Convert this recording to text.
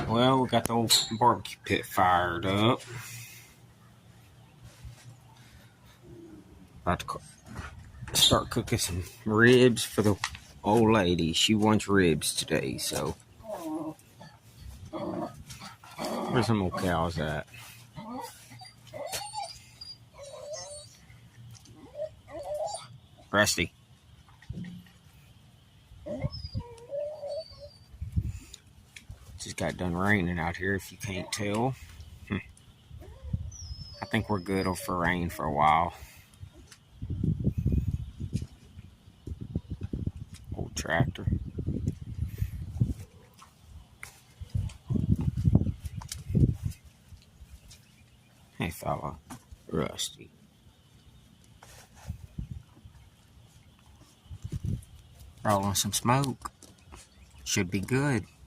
Well, we got the old barbecue pit fired up. About to start cooking some ribs for the old lady. She wants ribs today, so. Where's some old cows at? Rusty. Just got done raining out here, if you can't tell. I think we're good for rain for a while. Old tractor. Hey, fella. Rusty. Rolling some smoke. Should be good.